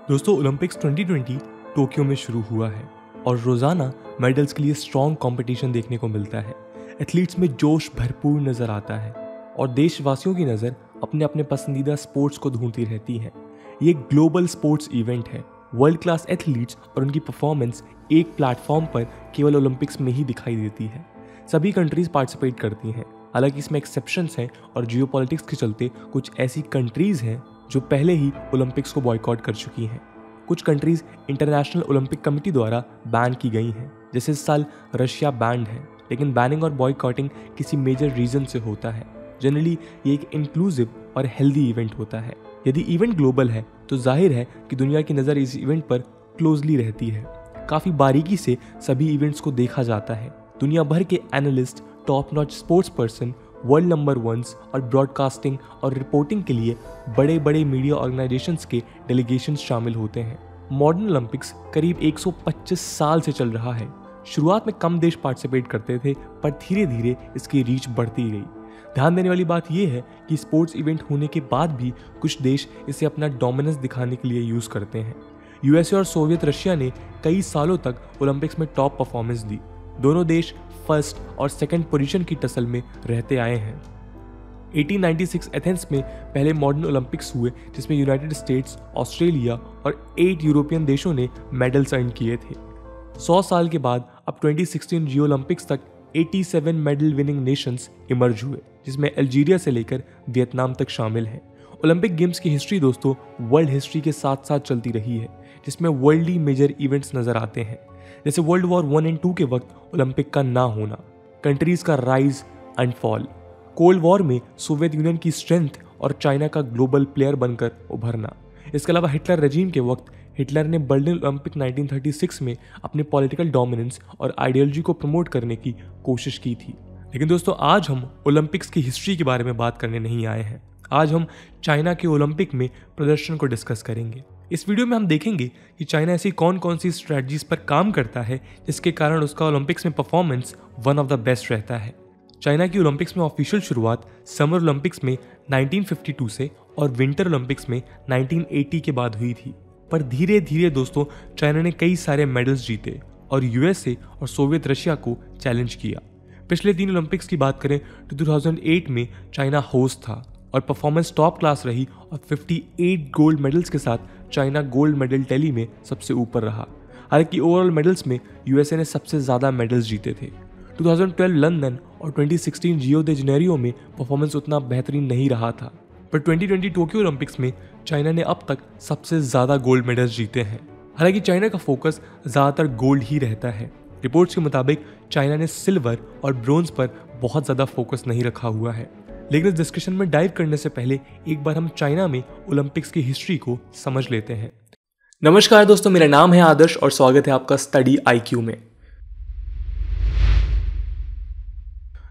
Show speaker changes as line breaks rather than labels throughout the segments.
दोस्तों Olympics 2020 Tokyo में शुरू हुआ है और रोजाना मेडल्स के लिए स्ट्रॉन्ग कंपटीशन देखने को मिलता है। एथलीट्स में जोश भरपूर नजर आता है और देशवासियों की नज़र अपने अपने पसंदीदा स्पोर्ट्स को ढूंढती रहती है। ये ग्लोबल स्पोर्ट्स इवेंट है। वर्ल्ड क्लास एथलीट्स और उनकी परफॉर्मेंस एक प्लेटफॉर्म पर केवल ओलंपिक्स में ही दिखाई देती है। सभी कंट्रीज पार्टिसिपेट करती हैं, हालांकि इसमें एक्सेप्शंस हैं और जियोपॉलिटिक्स के चलते कुछ ऐसी कंट्रीज हैं जो पहले ही ओलंपिक्स को बॉयकॉट कर चुकी हैं। कुछ कंट्रीज इंटरनेशनल ओलंपिक कमेटी द्वारा बैन की गई हैं, जैसे इस साल रशिया बैंड है, लेकिन बैनिंग और बॉयकॉटिंग किसी मेजर रीजन से होता है। जनरली ये एक इंक्लूसिव और हेल्दी इवेंट होता है। यदि इवेंट ग्लोबल है तो जाहिर है कि दुनिया की नज़र इस इवेंट पर क्लोजली रहती है। काफ़ी बारीकी से सभी इवेंट्स को देखा जाता है। दुनिया भर के analyst, top notch sports person, world number ones और ब्रॉडकास्टिंग और रिपोर्टिंग के लिए बड़े बड़े मीडिया ऑर्गेनाइजेशंस के डेलीगेशंस शामिल होते हैं। मॉडर्न ओलंपिक्स करीब 125 साल से चल रहा है। शुरुआत में कम देश पार्टिसिपेट करते थे, पर धीरे धीरे इसकी रीच बढ़ती गई। ध्यान देने वाली बात यह है कि स्पोर्ट्स इवेंट होने के बाद भी कुछ देश इसे अपना डोमिनेंस दिखाने के लिए यूज करते हैं। यूएसए और सोवियत रशिया ने कई सालों तक ओलंपिक्स में टॉप परफॉर्मेंस दी। दोनों देश फर्स्ट और सेकंड पोजीशन की टसल में रहते आए हैं। 1896 एथेंस में पहले मॉडर्न ओलंपिक्स हुए, जिसमें यूनाइटेड स्टेट्स, ऑस्ट्रेलिया और 8 यूरोपियन देशों ने मेडल्स अर्न किए थे। 100 साल के बाद अब 2016 रियो ओलंपिक्स तक 87 मेडल विनिंग नेशंस इमर्ज हुए, जिसमें अल्जीरिया से लेकर वियतनाम तक शामिल है। ओलंपिक गेम्स की हिस्ट्री दोस्तों वर्ल्ड हिस्ट्री के साथ साथ चलती रही है, जिसमें वर्ल्डली मेजर इवेंट्स नजर आते हैं, जैसे वर्ल्ड वॉर 1 और 2 के वक्त ओलंपिक का ना होना, कंट्रीज का rise and fall, cold war में सोवियत यूनियन की स्ट्रेंथ और चाइना का ग्लोबल प्लेयर बनकर उभरना। इसके अलावा हिटलर रजीम के वक्त हिटलर ने बर्लिन ओलंपिक 1936 में अपने पॉलिटिकल डोमिनेंस और आइडियोलॉजी को प्रमोट करने की कोशिश की थी। लेकिन दोस्तों आज हम ओलंपिक्स की हिस्ट्री के बारे में बात करने नहीं आए हैं। आज हम चाइना के ओलंपिक में प्रदर्शन को डिस्कस करेंगे। इस वीडियो में हम देखेंगे कि चाइना ऐसी कौन कौन सी स्ट्रेटजीज पर काम करता है जिसके कारण उसका ओलंपिक्स में performance one of the best रहता है। चाइना की ओलंपिक्स में ऑफिशियल शुरुआत समर ओलंपिक्स में 1952 से और विंटर ओलंपिक्स में 1980 के बाद हुई थी, पर धीरे धीरे दोस्तों चाइना ने कई सारे मेडल्स जीते और यूएसए और सोवियत रशिया को चैलेंज किया। पिछले 3 ओलंपिक्स की बात करें तो 2008 में चाइना होस्ट था और परफॉर्मेंस टॉप क्लास रही और 58 गोल्ड मेडल्स के साथ चाइना गोल्ड मेडल टैली में सबसे ऊपर रहा। हालांकि ओवरऑल मेडल्स में यूएसए ने सबसे ज़्यादा मेडल्स जीते थे। 2012 लंदन और 2016 रियो दे जनेरियो में परफॉर्मेंस उतना बेहतरीन नहीं रहा था, पर 2020 टोक्यो ओलंपिक्स में चाइना ने अब तक सबसे ज़्यादा गोल्ड मेडल्स जीते हैं। हालांकि चाइना का फोकस ज़्यादातर गोल्ड ही रहता है। रिपोर्ट्स के मुताबिक चाइना ने सिल्वर और ब्रोंज पर बहुत ज़्यादा फोकस नहीं रखा हुआ है। लेकिन इस डिस्कशन में डाइव करने से पहले एक बार हम चाइना में ओलंपिक्स की हिस्ट्री को समझ लेते हैं। नमस्कार दोस्तों, मेरा नाम है आदर्श और स्वागत है आपका स्टडी IQ में।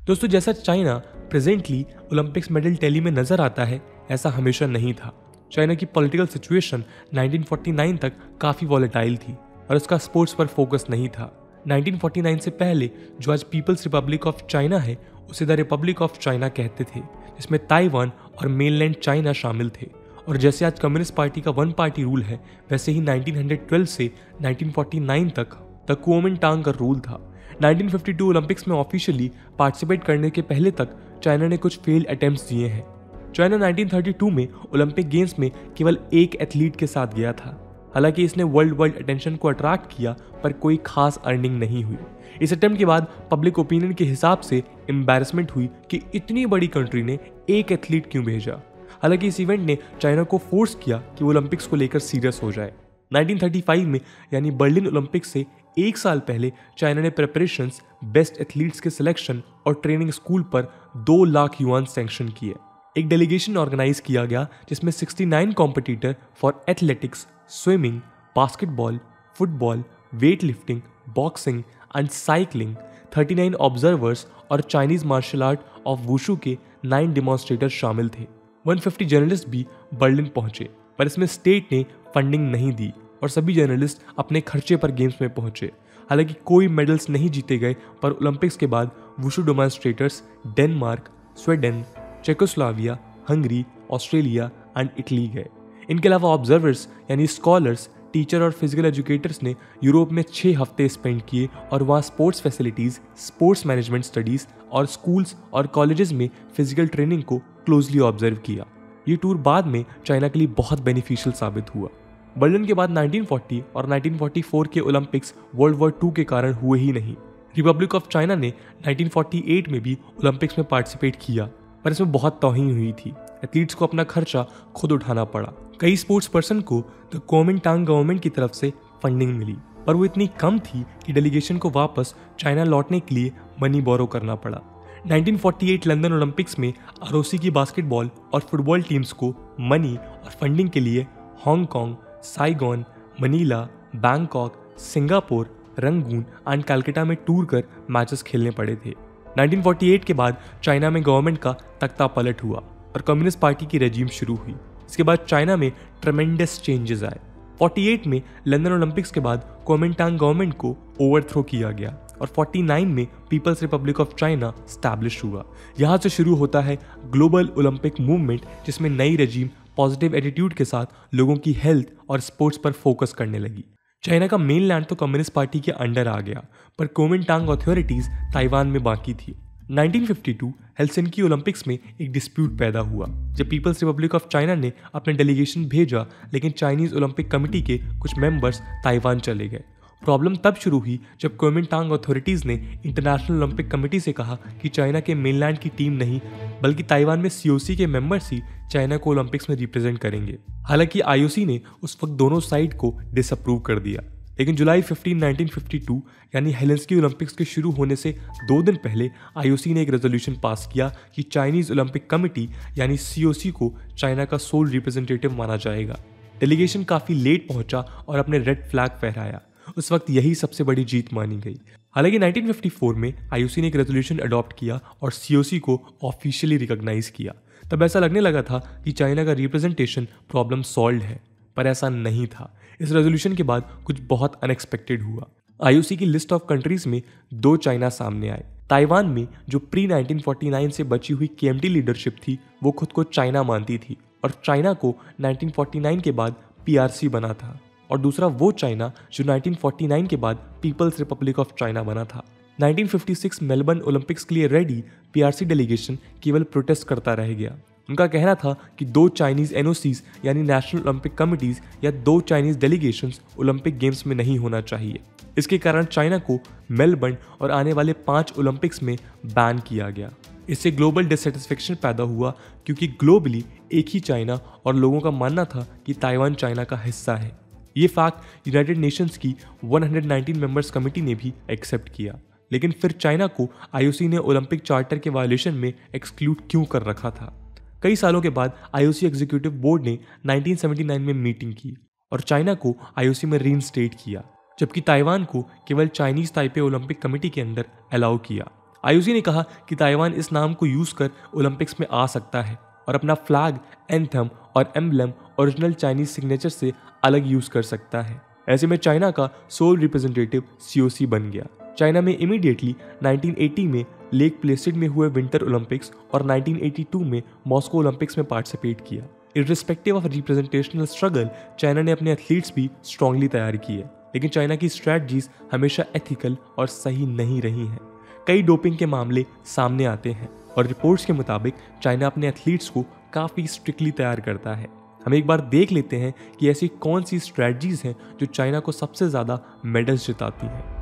दोस्तों जैसा China presently Olympics medal tally में नजर आता है, ऐसा हमेशा नहीं था। चाइना की पॉलिटिकल सिचुएशन 1949 तक काफ़ी वॉलेटाइल थी और उसका स्पोर्ट्स पर फोकस नहीं था। 1949 से पहले जो आज पीपल्स रिपब्लिक ऑफ चाइना है, उसे द रिपब्लिक ऑफ चाइना कहते थे, जिसमें ताइवान और मेनलैंड चाइना शामिल थे। और जैसे आज कम्युनिस्ट पार्टी का 1 पार्टी रूल है, वैसे ही 1912 से 1949 तक द कुओमिंटांग का रूल था। 1952 ओलंपिक्स में ऑफिशियली पार्टिसिपेट करने के पहले तक चाइना ने कुछ फेल्ड अटेम्प्ट्स दिए हैं। चाइना 1932 में ओलंपिक गेम्स में केवल एक एथलीट के साथ गया था। हालांकि इसने वर्ल्ड अटेंशन को अट्रैक्ट किया, पर कोई खास अर्निंग नहीं हुई। इस अटेम्प्ट के बाद पब्लिक ओपिनियन के हिसाब से एम्बैरेसमेंट हुई कि इतनी बड़ी कंट्री ने एक एथलीट क्यों भेजा। हालांकि इस इवेंट ने चाइना को फोर्स किया कि वो ओलंपिक्स को लेकर सीरियस हो जाए। 1935 में यानी बर्लिन ओलंपिक्स से 1 साल पहले चाइना ने प्रिपरेशंस, बेस्ट एथलीट्स के सिलेक्शन और ट्रेनिंग स्कूल पर 2 लाख युआन सैंक्शन किए। एक डेलीगेशन ऑर्गेनाइज किया गया जिसमें 69 competitor for athletics, swimming, basketball, football, weight lifting, boxing and cycling, 39 observers और Chinese martial art of wushu के 9 डेमोन्स्ट्रेटर शामिल थे। 150 जर्नलिस्ट भी बर्लिन पहुंचे, पर इसमें स्टेट ने फंडिंग नहीं दी और सभी जर्नलिस्ट अपने खर्चे पर गेम्स में पहुंचे। हालांकि कोई मेडल्स नहीं जीते गए, पर ओलंपिक्स के बाद wushu demonstrators Denmark, Sweden, Czechoslovakia, Hungary, Australia and Italy गए। इनके अलावा ऑब्जर्वर्स यानी स्कॉलर्स, टीचर और फिजिकल एजुकेटर्स ने यूरोप में 6 हफ्ते स्पेंड किए और वहाँ sports facilities, sports management studies और स्कूल्स और कॉलेजेस में फिजिकल ट्रेनिंग को क्लोजली ऑब्जर्व किया। ये टूर बाद में चाइना के लिए बहुत बेनिफिशियल साबित हुआ। बर्लिन के बाद 1940 और 1944 के ओलंपिक्स वर्ल्ड वॉर II के कारण हुए ही नहीं। रिपब्लिक ऑफ चाइना ने 1948 में भी ओलंपिक्स में पार्टिसिपेट किया, पर इसमें बहुत तौहीन हुई थी। एथलीट्स को अपना खर्चा खुद उठाना पड़ा। कई स्पोर्ट्स पर्सन को द कुओमिंटांग गवर्नमेंट की तरफ से फंडिंग मिली, पर वो इतनी कम थी कि डेलीगेशन को वापस चाइना लौटने के लिए मनी बोरो करना पड़ा। 1948 लंदन ओलंपिक्स में ROC की बास्केटबॉल और फुटबॉल टीम्स को मनी और फंडिंग के लिए Hong Kong, Saigon, Manila, Bangkok, Singapore, Rangoon and Calcutta में टूर कर मैचेस खेलने पड़े थे। 1948 के बाद चाइना में गवर्नमेंट का तख्ता पलट हुआ और कम्युनिस्ट पार्टी की रेजिम शुरू हुई। इसके बाद चाइना में ट्रेमेंडस चेंजेस आए। 48 में लंदन ओलंपिक्स के बाद कुओमिंटांग गवर्नमेंट को ओवरथ्रो किया गया और 49 में people's republic of China establish हुआ। यहाँ से शुरू होता है ग्लोबल ओलंपिक मूवमेंट, जिसमें नई रेजिम पॉजिटिव एटीट्यूड के साथ लोगों की हेल्थ और स्पोर्ट्स पर फोकस करने लगी। चाइना का मेन लैंड तो कम्युनिस्ट पार्टी के अंडर आ गया, पर कुओमिंटांग अथॉरिटीज ताइवान में बाकी थी। 1952 हेलसिंकी ओलंपिक्स में एक डिस्प्यूट पैदा हुआ जब पीपल्स रिपब्लिक ऑफ चाइना ने अपने डेलीगेशन भेजा, लेकिन चाइनीज ओलंपिक कमेटी के कुछ मेंबर्स ताइवान चले गए। प्रॉब्लम तब शुरू हुई जब कुओमिंटांग अथॉरिटीज ने इंटरनेशनल ओलंपिक कमेटी से कहा कि चाइना के मेनलैंड की टीम नहीं, बल्कि ताइवान में COC के मेंबर्स ही चाइना को ओलंपिक्स में रिप्रेजेंट करेंगे। हालांकि IOC ने उस वक्त दोनों साइड को डिसअप्रूव कर दिया, लेकिन जुलाई 15, 1952 यानी हेलसिंकी ओलंपिक्स के शुरू होने से 2 दिन पहले IOC ने एक रेजोल्यूशन पास किया कि चाइनीज ओलंपिक कमेटी यानी COC को चाइना का सोल रिप्रेजेंटेटिव माना जाएगा। डेलीगेशन काफी लेट पहुंचा और अपने रेड फ्लैग फहराया। उस वक्त यही सबसे बड़ी जीत मानी गई। हालांकि 1954 में IOC ने एक रेजोल्यूशन अडॉप्ट किया और COC को ऑफिशियली रिकॉग्नाइज किया। तब ऐसा लगने लगा था कि चाइना का रिप्रेजेंटेशन प्रॉब्लम सॉल्व है, पर ऐसा नहीं था। इस रेजोल्यूशन के बाद कुछ बहुत अनएक्सपेक्टेड हुआ। IOC की लिस्ट ऑफ कंट्रीज में 2 चाइना सामने आए। ताइवान में जो प्री 1949 से बची हुई KMT लीडरशिप थी, वो खुद को चाइना मानती थी और चाइना को 1949 के बाद PRC बना था, और दूसरा वो चाइना जो 1949 के बाद पीपल्स रिपब्लिक ऑफ चाइना बना था। 1956 मेलबर्न ओलंपिक्स के लिए रेडी PRC डेलीगेशन केवल प्रोटेस्ट करता रह गया। उनका कहना था कि 2 चाइनीज NOCs यानी नेशनल ओलंपिक कमिटीज या 2 चाइनीज डेलीगेशंस ओलंपिक गेम्स में नहीं होना चाहिए। इसके कारण चाइना को मेलबर्न और आने वाले 5 ओलंपिक्स में बैन किया गया। इससे ग्लोबल डिससेटिस्फेक्शन पैदा हुआ, क्योंकि ग्लोबली एक ही चाइना और लोगों का मानना था कि ताइवान चाइना का हिस्सा है। ये फैक्ट यूनाइटेड नेशंस की 119 मेंबर्स कमेटी ने भी एक्सेप्ट किया। लेकिन फिर चाइना को IOC ने ओलंपिक चार्टर के वायलेशन में एक्सक्लूड क्यों कर रखा था? कई सालों के बाद IOC एग्जीक्यूटिव बोर्ड ने 1979 में मीटिंग की और चाइना को IOC में रीइंस्टेट किया, जबकि ताइवान को केवल चाइनीज ताइपे ओलंपिक कमेटी के अंदर अलाउ किया। IOC ने कहा कि ताइवान इस नाम को यूज कर ओलंपिक्स में आ सकता है और अपना फ्लैग, एंथम और एम्बलम ओरिजिनल चाइनीज सिग्नेचर से अलग यूज कर सकता है। ऐसे में चाइना का सोल रिप्रेजेंटेटिव COC बन गया। चाइना में इमीडिएटली 1980 में लेक प्लेसिड में हुए विंटर ओलंपिक्स और 1982 में मॉस्को ओलंपिक्स में पार्टिसिपेट किया। Irrespective of representational struggle, China ने अपने एथलीट्स भी स्ट्रांगली तैयार किए, लेकिन चाइना की स्ट्रैटेजीज हमेशा एथिकल और सही नहीं रही हैं। कई डोपिंग के मामले सामने आते हैं और रिपोर्ट्स के मुताबिक चाइना अपने एथलीट्स को काफ़ी स्ट्रिक्टली तैयार करता है। हम एक बार देख लेते हैं कि ऐसी कौन सी स्ट्रैटेजीज हैं जो चाइना को सबसे ज़्यादा मेडल्स जिताती हैं।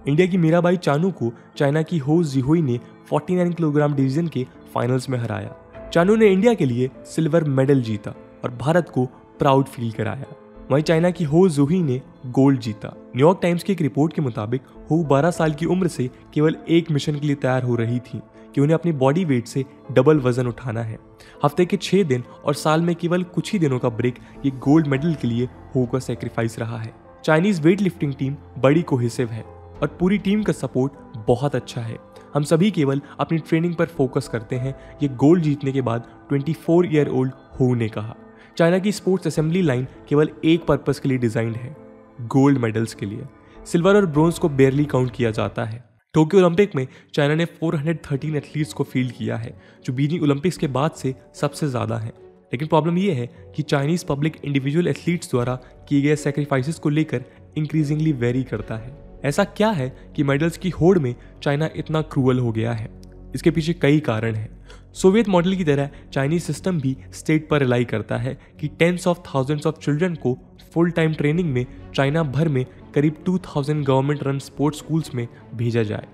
इंडिया की मीराबाई चानू को चाइना की हो जिहुई ने 49 किलोग्राम डिवीजन के फाइनल्स में हराया। चानू ने इंडिया के लिए सिल्वर मेडल जीता और भारत को प्राउड फील कराया। वहीं चाइना की हो जुही ने गोल्ड जीता। न्यूयॉर्क टाइम्स की एक रिपोर्ट के मुताबिक हो 12 साल की उम्र से केवल एक मिशन के लिए तैयार हो रही थी कि उन्हें अपनी बॉडी वेट से डबल वजन उठाना है। हफ्ते के 6 दिन और साल में केवल कुछ ही दिनों का ब्रेक ये गोल्ड मेडल के लिए हो का सेक्रीफाइस रहा है। चाइनीज वेट लिफ्टिंग टीम बड़ी कोहेसिव है और पूरी टीम का सपोर्ट बहुत अच्छा है। हम सभी केवल अपनी ट्रेनिंग पर फोकस करते हैं, ये गोल्ड जीतने के बाद 24 ईयर ओल्ड हो ने कहा। चाइना की स्पोर्ट्स असेंबली लाइन केवल एक पर्पस के लिए डिजाइंड है, गोल्ड मेडल्स के लिए। सिल्वर और ब्रोंज को बेयरली काउंट किया जाता है। टोक्यो ओलंपिक में चाइना ने 413 एथलीट्स को फील्ड किया है, जो बीजिंग ओलंपिक्स के बाद से सबसे ज़्यादा है। लेकिन प्रॉब्लम यह है कि चाइनीज पब्लिक इंडिविजुअल एथलीट्स द्वारा किए गए सेक्रीफाइसेस को लेकर इंक्रीजिंगली वेरी करता है। ऐसा क्या है कि मेडल्स की होड़ में चाइना इतना क्रूअल हो गया है? इसके पीछे कई कारण हैं। सोवियत मॉडल की तरह चाइनीज सिस्टम भी स्टेट पर रिलाई करता है कि tens of thousands of children को फुल टाइम ट्रेनिंग में चाइना भर में करीब 2000 गवर्नमेंट रन स्पोर्ट्स स्कूल्स में भेजा जाए।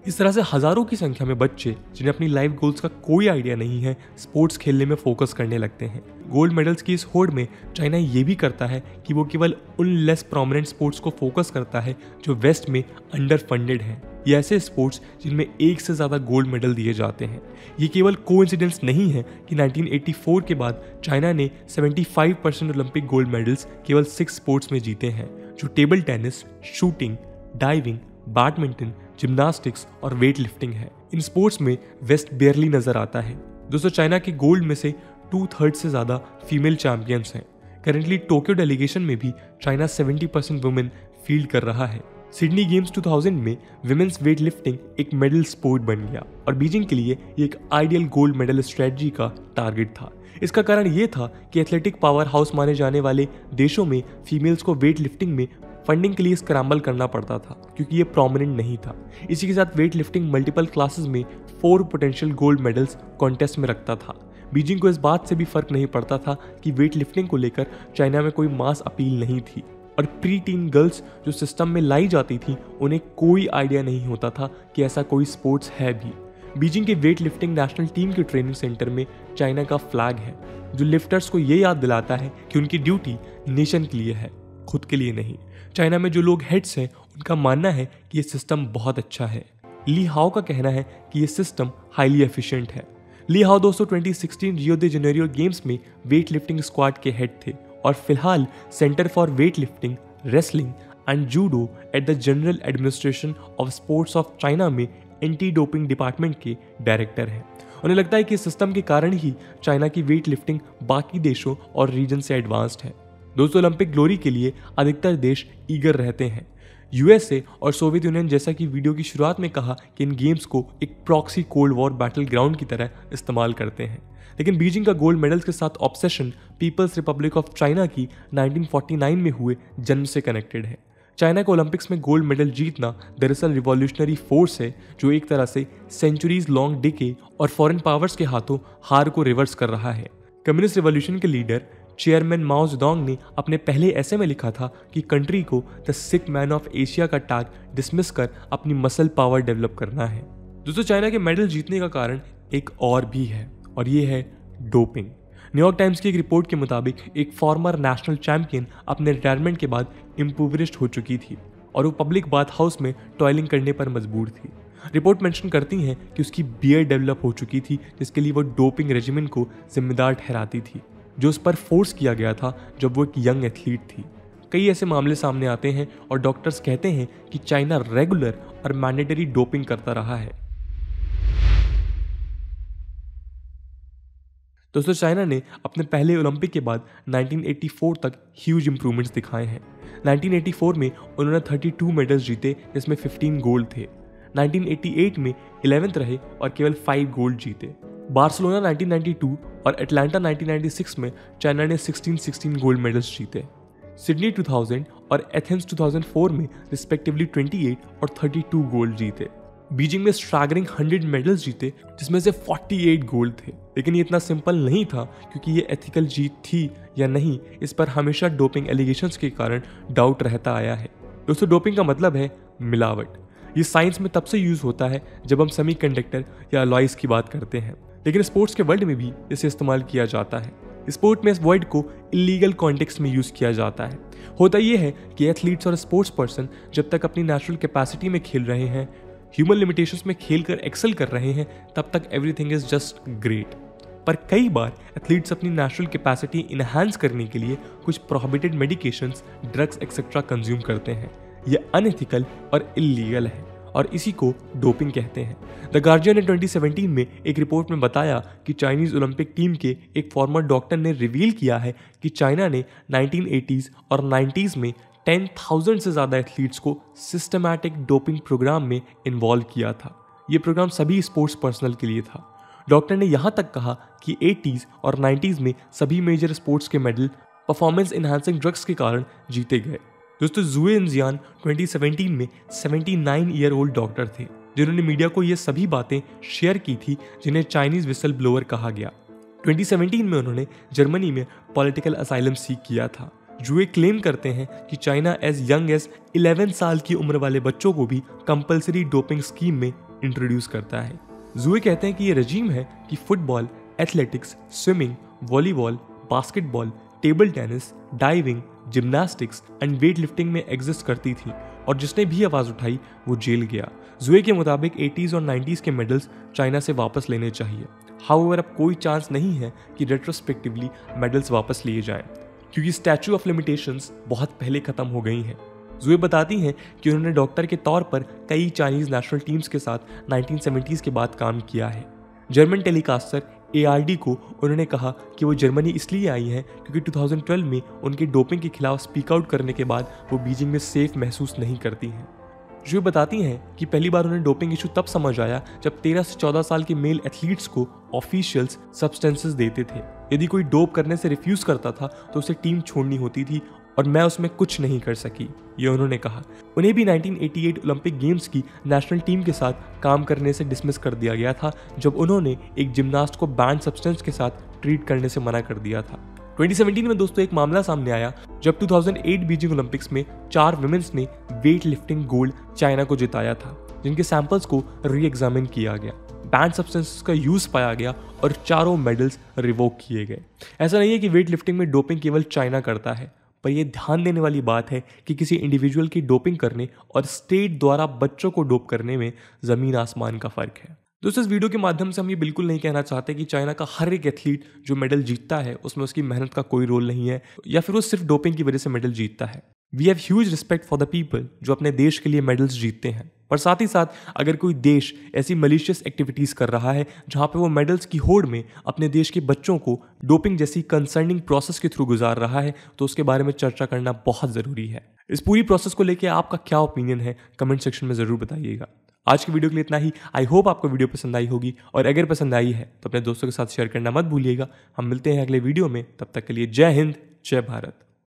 इस तरह से हजारों की संख्या में बच्चे जिन्हें अपनी लाइफ गोल्स का कोई आइडिया नहीं है, स्पोर्ट्स खेलने में फोकस करने लगते हैं। गोल्ड मेडल्स की इस होड़ में चाइना ये भी करता है कि वो केवल उन लेस प्रोमिनेंट स्पोर्ट्स को फोकस करता है जो वेस्ट में अंडर फंडेड हैं। ये ऐसे स्पोर्ट्स जिनमें एक से ज़्यादा गोल्ड मेडल दिए जाते हैं। ये केवल कोइंसिडेंस नहीं है कि 1984 के बाद चाइना ने 75% ओलंपिक गोल्ड मेडल्स केवल 6 स्पोर्ट्स में जीते हैं, जो table tennis, shooting, diving, badminton, gymnastics और वेट लिफ्टिंग है। इन स्पोर्ट्स में वेस्ट बेयरली नजर आता है। दोस्तों, चाइना के गोल्ड में से 2/3 से ज़्यादा फीमेल चैंपियंस हैं। करेंटली टोक्यो डेलीगेशन में भी चाइना 70% वुमेन फील्ड कर रहा है। सिडनी गेम्स 2000 में विमेंस वेट लिफ्टिंग एक मेडल स्पोर्ट बन गया और बीजिंग के लिए ये एक आइडियल गोल्ड मेडल स्ट्रेटजी का टारगेट था। इसका कारण ये था कि एथलेटिक पावर हाउस माने जाने वाले देशों में फीमेल्स को वेट लिफ्टिंग में फंडिंग के लिए स्क्रैम्बल करना पड़ता था, क्योंकि ये प्रोमिनेंट नहीं था। इसी के साथ वेट लिफ्टिंग मल्टीपल क्लासेस में 4 पोटेंशियल गोल्ड मेडल्स कॉन्टेस्ट में रखता था। बीजिंग को इस बात से भी फर्क नहीं पड़ता था कि वेट लिफ्टिंग को लेकर चाइना में कोई मास अपील नहीं थी और प्री टीन गर्ल्स जो सिस्टम में लाई जाती थी, उन्हें कोई आइडिया नहीं होता था कि ऐसा कोई स्पोर्ट्स है भी। बीजिंग के वेट लिफ्टिंग नेशनल टीम के ट्रेनिंग सेंटर में चाइना का फ्लैग है, जो लिफ्टर्स को ये याद दिलाता है कि उनकी ड्यूटी नेशन के लिए है, खुद के लिए नहीं। चाइना में जो लोग हेड्स हैं, उनका मानना है कि ये सिस्टम बहुत अच्छा है। ली हाओ का कहना है कि ये सिस्टम हाईली एफिशिएंट है। ली हाओ दोस्तों 2016 रियो दे जेनेरियो गेम्स में वेट लिफ्टिंग स्क्वाड के हेड थे और फिलहाल centre for weight lifting, wrestling and judo at the general administration of sports of China में एंटी डोपिंग डिपार्टमेंट के डायरेक्टर हैं। उन्हें लगता है कि इस सिस्टम के कारण ही चाइना की वेट लिफ्टिंग बाकी देशों और रीजन से एडवांस्ड है। दोस्तों, ओलंपिक ग्लोरी के लिए अधिकतर देश ईगर रहते हैं। यूएसए और सोवियत यूनियन, जैसा कि वीडियो की शुरुआत में कहा, कि इन गेम्स को एक proxy cold war battle ground की तरह इस्तेमाल करते हैं। लेकिन बीजिंग का गोल्ड मेडल्स के साथ obsession people's republic of China की 1949 में हुए जन्म से कनेक्टेड है। चाइना को ओलंपिक्स में गोल्ड मेडल जीतना दरअसल रिवॉल्यूशनरी फोर्स है, जो एक तरह से सेंचुरीज लॉन्ग डिके और फॉरेन पावर्स के हाथों हार को रिवर्स कर रहा है। कम्युनिस्ट रिवॉल्यूशन के लीडर चेयरमैन माओ जेडोंग ने अपने पहले ऐसे में लिखा था कि कंट्री को the sick man of Asia का टैग डिसमिस कर अपनी मसल पावर डेवलप करना है। दोस्तों, चाइना के मेडल जीतने का कारण एक और भी है, और ये है डोपिंग। न्यूयॉर्क टाइम्स की एक रिपोर्ट के मुताबिक एक फॉर्मर नेशनल चैंपियन अपने रिटायरमेंट के बाद इम्पोवरिश्ड हो चुकी थी और वो पब्लिक बाथ हाउस में टॉयलिंग करने पर मजबूर थी। रिपोर्ट मेंशन करती हैं कि उसकी बियर्ड डेवलप हो चुकी थी, जिसके लिए वो डोपिंग रेजिमेंट को जिम्मेदार ठहराती थी, जो उस पर फोर्स किया गया था जब वो एक यंग एथलीट थी। कई ऐसे मामले सामने आते हैं और डॉक्टर्स कहते हैं कि चाइना रेगुलर और मैंडेटरी डोपिंग करता रहा है। दोस्तों, चाइना ने अपने पहले ओलंपिक के बाद 1984 तक ह्यूज इंप्रूवमेंट्स दिखाए हैं। 1984 में उन्होंने 32 मेडल्स जीते, जिसमें 15 गोल्ड थे। 1988 में 11th रहे और केवल 5 गोल्ड जीते। बार्सिलोना 1992 और एटलांटा 1996 में चाइना ने 16 गोल्ड मेडल्स जीते। सिडनी 2000 और एथेंस 2004 में रिस्पेक्टिवली 28 और 32 गोल्ड जीते। बीजिंग में स्ट्रैगरिंग 100 मेडल्स जीते, जिसमें से 48 गोल्ड थे। लेकिन ये इतना सिंपल नहीं था, क्योंकि ये एथिकल जीत थी या नहीं, इस पर हमेशा डोपिंग एलिगेशंस के कारण डाउट रहता आया है। दोस्तों, डोपिंग का मतलब है मिलावट। ये साइंस में तब से यूज होता है जब हम सेमीकंडक्टर या अलॉयज की बात करते हैं, लेकिन स्पोर्ट्स के वर्ल्ड में भी इसे इस्तेमाल किया जाता है। स्पोर्ट में इस वर्ड को इलीगल कॉन्टेक्स्ट में यूज किया जाता है। होता यह है कि एथलीट्स और स्पोर्ट्स पर्सन जब तक अपनी नेचुरल कैपेसिटी में खेल रहे हैं, ह्यूमन लिमिटेशंस में खेलकर एक्सेल कर रहे हैं, तब तक एवरीथिंग इज जस्ट ग्रेट। पर कई बार एथलीट्स अपनी नेचुरल कैपेसिटी इनहांस करने के लिए कुछ prohibited medications, drugs etcetera consume करते हैं। यह अनएथिकल और इलीगल है और इसी को डोपिंग कहते हैं। द गार्जियन ने 2017 में एक रिपोर्ट में बताया कि चाइनीज ओलंपिक टीम के एक फॉर्मर डॉक्टर ने रिवील किया है कि चाइना ने 1980s और 90s में 10,000 से ज़्यादा एथलीट्स को सिस्टमैटिक डोपिंग प्रोग्राम में इन्वॉल्व किया था। ये प्रोग्राम सभी स्पोर्ट्स पर्सनल के लिए था। डॉक्टर ने यहाँ तक कहा कि 80s और 90s में सभी मेजर स्पोर्ट्स के मेडल परफॉर्मेंस इन्हांसिंग ड्रग्स के कारण जीते गए। दोस्तों, जुए जियान 2017 में 79 ईयर ओल्ड डॉक्टर थे जिन्होंने मीडिया को ये सभी बातें शेयर की थी जिन्हें चाइनीज विसल ब्लोअर कहा गया। 2017 में उन्होंने जर्मनी में पॉलिटिकल असाइलम सीख किया था। जुए क्लेम करते हैं कि चाइना एज यंग एज 11 साल की उम्र वाले बच्चों को भी कंपलसरी डोपिंग स्कीम में इंट्रोड्यूस करता है। जुए कहते हैं कि ये रजीम है कि football, athletics, swimming, volleyball, basketball, table tennis, diving, gymnastics and weight lifting में एग्जिस्ट करती थी और जिसने भी आवाज उठाई वो जेल गया। जुए के मुताबिक 80s और 90s के मेडल्स चाइना से वापस लेने चाहिए। हाउएवर अब कोई चांस नहीं है कि रेट्रोस्पेक्टिवली मेडल्स वापस लिए जाएं क्योंकि स्टैचू ऑफ लिमिटेशंस बहुत पहले खत्म हो गई हैं। जुए बताती हैं कि उन्होंने डॉक्टर के तौर पर कई चाइनीज नेशनल टीम्स के साथ 1970s के बाद काम किया है। जर्मन टेलीकास्टर ARD को उन्होंने कहा कि वो जर्मनी इसलिए आई हैं क्योंकि 2012 में उनके डोपिंग के खिलाफ स्पीक आउट करने के बाद वो बीजिंग में सेफ महसूस नहीं करती हैं। जो बताती हैं कि पहली बार उन्हें डोपिंग इशू तब समझ आया जब 13 से 14 साल के मेल एथलीट्स को ऑफिशियल्स सब्सटेंसेस देते थे। यदि कोई डोप करने से रिफ्यूज करता था तो उसे टीम छोड़नी होती थी और मैं उसमें कुछ नहीं कर सकी, ये उन्होंने कहा। उन्हें भी 1988 ओलंपिक गेम्स की नेशनल टीम के साथ काम करने से डिसमिस कर दिया गया था जब उन्होंने एक जिम्नास्ट को बैंड सब्सटेंस के साथ ट्रीट करने से मना कर दिया था। 2017 में दोस्तों एक मामला सामने आया जब 2008 बीजिंग ओलंपिक्स में 4 विमेंस ने वेट लिफ्टिंग गोल्ड चाइना को जिताया था, जिनके सैंपल्स को री एग्जामिन किया गया। बैंड सब्सटेंसेस का यूज पाया गया और चारों मेडल्स रिवोक किए गए। ऐसा नहीं है कि वेट लिफ्टिंग में डोपिंग केवल चाइना करता है, पर यह ध्यान देने वाली बात है कि किसी इंडिविजुअल की डोपिंग करने और स्टेट द्वारा बच्चों को डोप करने में जमीन आसमान का फर्क है। दोस्तों, इस वीडियो के माध्यम से हम ये बिल्कुल नहीं कहना चाहते कि चाइना का हर एक एथलीट जो मेडल जीतता है उसमें उसकी मेहनत का कोई रोल नहीं है या फिर वो सिर्फ डोपिंग की वजह से मेडल जीतता है। We have huge respect for the people जो अपने देश के लिए मेडल्स जीतते हैं, पर साथ ही साथ अगर कोई देश ऐसी मलिशियस एक्टिविटीज कर रहा है जहां पे वो मेडल्स की होड़ में अपने देश के बच्चों को डोपिंग जैसी कंसर्निंग प्रोसेस के थ्रू गुजार रहा है तो उसके बारे में चर्चा करना बहुत जरूरी है। इस पूरी प्रोसेस को लेकर आपका क्या ओपिनियन है कमेंट सेक्शन में जरूर बताइएगा। आज की वीडियो के लिए इतना ही। आई होप आपको वीडियो पसंद आई होगी और अगर पसंद आई है तो अपने दोस्तों के साथ शेयर करना मत भूलिएगा। हम मिलते हैं अगले वीडियो में, तब तक के लिए जय हिंद, जय भारत।